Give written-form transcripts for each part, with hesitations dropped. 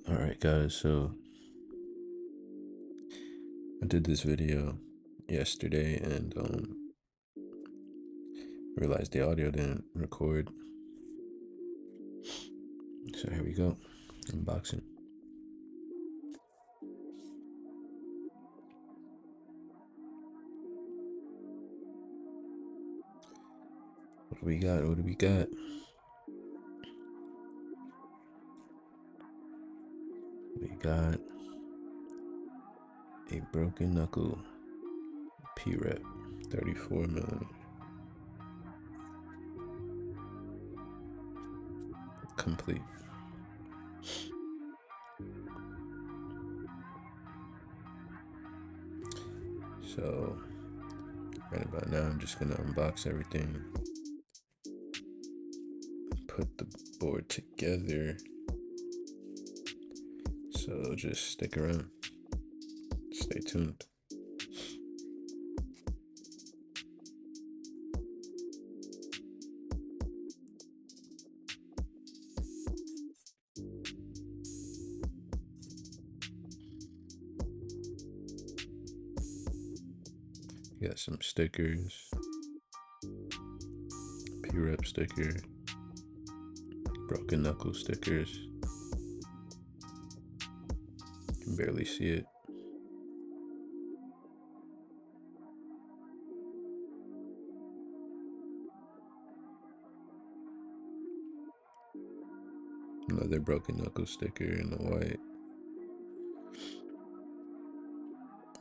Alright guys, so I did this video yesterday and realized the audio didn't record. So here we go. Unboxing. What do we got? What do we got? We got a broken knuckle P-Rep 34mm. Complete. So right about now I'm just gonna unbox everything, put the board together. So just stick around. Stay tuned. Got some stickers, P-Rep sticker, broken knuckle stickers. You can barely see it. Another broken knuckle sticker in the white.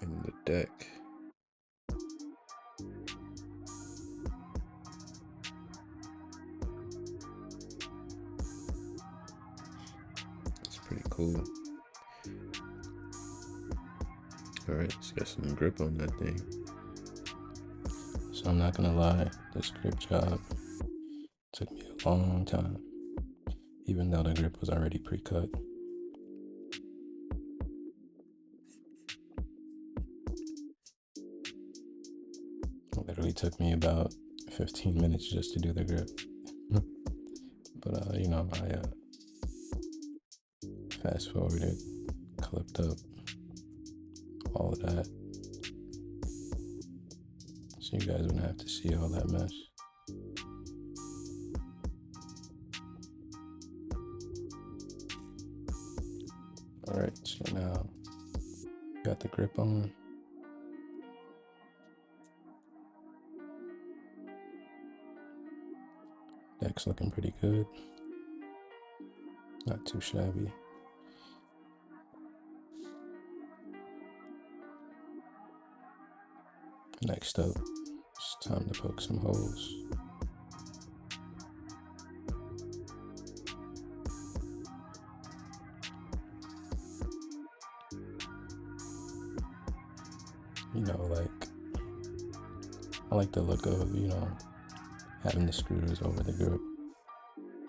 And the deck. It's pretty cool. Alright, it's got some grip on that thing. So I'm not gonna lie, this grip job took me a long time, even though the grip was already pre-cut. It literally took me about 15 minutes just to do the grip. But you know, I fast forwarded, clipped up all of that, so you guys wouldn't have to see all that mess. Alright, so now got the grip on. Deck's looking pretty good. Not too shabby. Next up, it's time to poke some holes. You know, like, I like the look of, you know, having the screws over the grip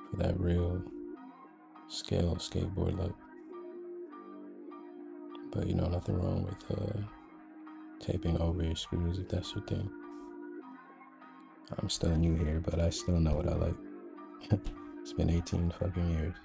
for that real scale skateboard look. But you know, nothing wrong with taping over your screws if that's your thing. I'm still new here, but I still know what I like. It's been 18 fucking years.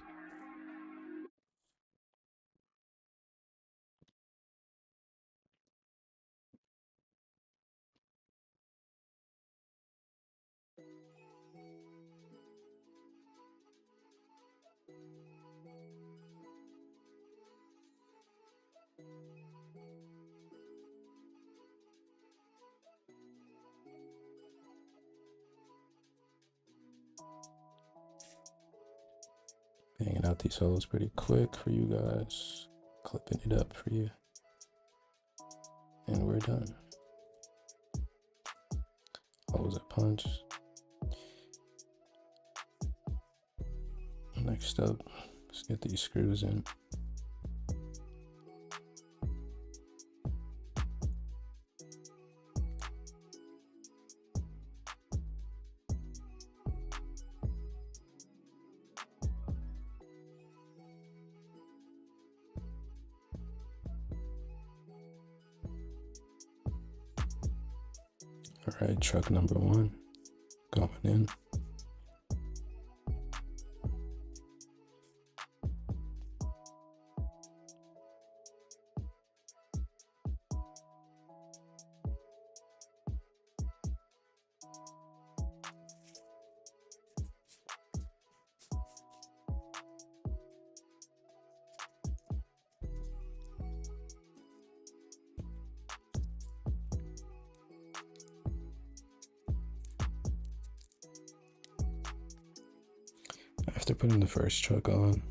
Hanging out these holes pretty quick for you guys. Clipping it up for you. And we're done. Hose a punch. Next up, let's get these screws in. All right, truck number 1 going in. After putting the first chuck on,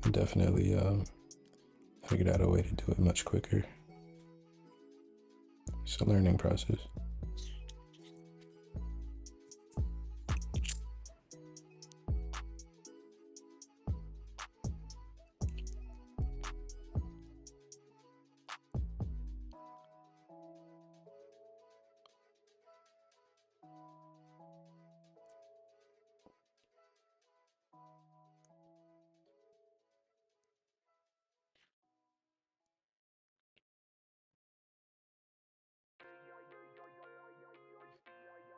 I definitely figured out a way to do it much quicker. It's a learning process.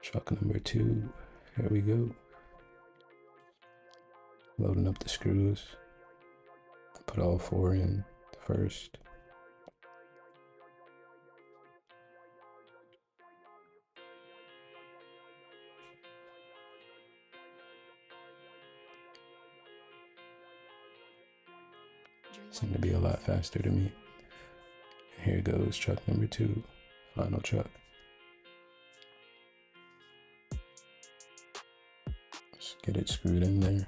Chuck number 2, here we go. Loading up the screws. Put all 4 in first. Seemed to be a lot faster to me. Here goes chuck number 2, final chuck. Just get it screwed in there.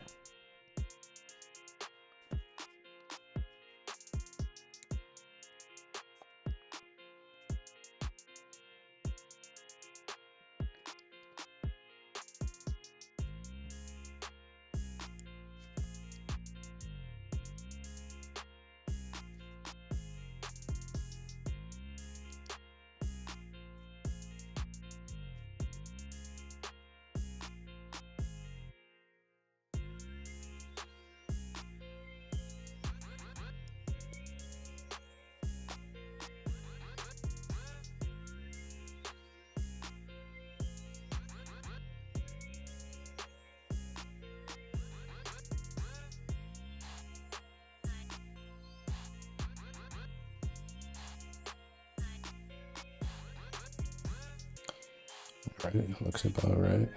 Alright, looks about right.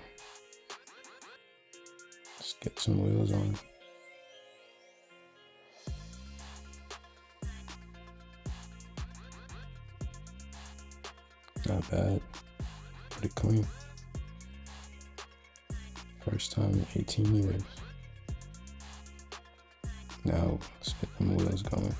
Let's get some wheels on. Not bad. Pretty clean. First time in 18 years. Now, let's get them wheels going.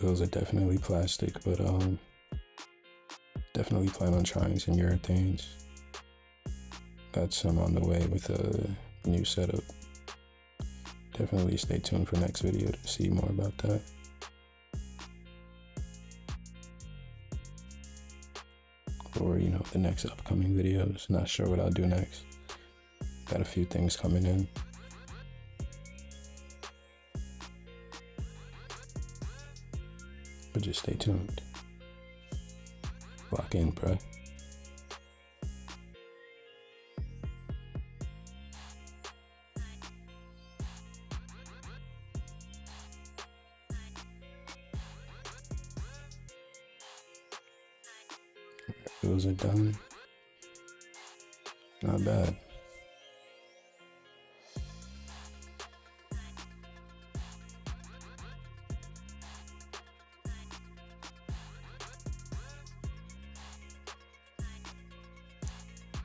Wheels are definitely plastic, but definitely plan on trying some urethanes. Got some on the way with a new setup. Definitely stay tuned for next video to see more about that. Or, you know, the next upcoming videos. Not sure what I'll do next. Got a few things coming in. But just stay tuned. Lock in, bro. Wheels are done. Not bad.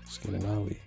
Let's get an ollie.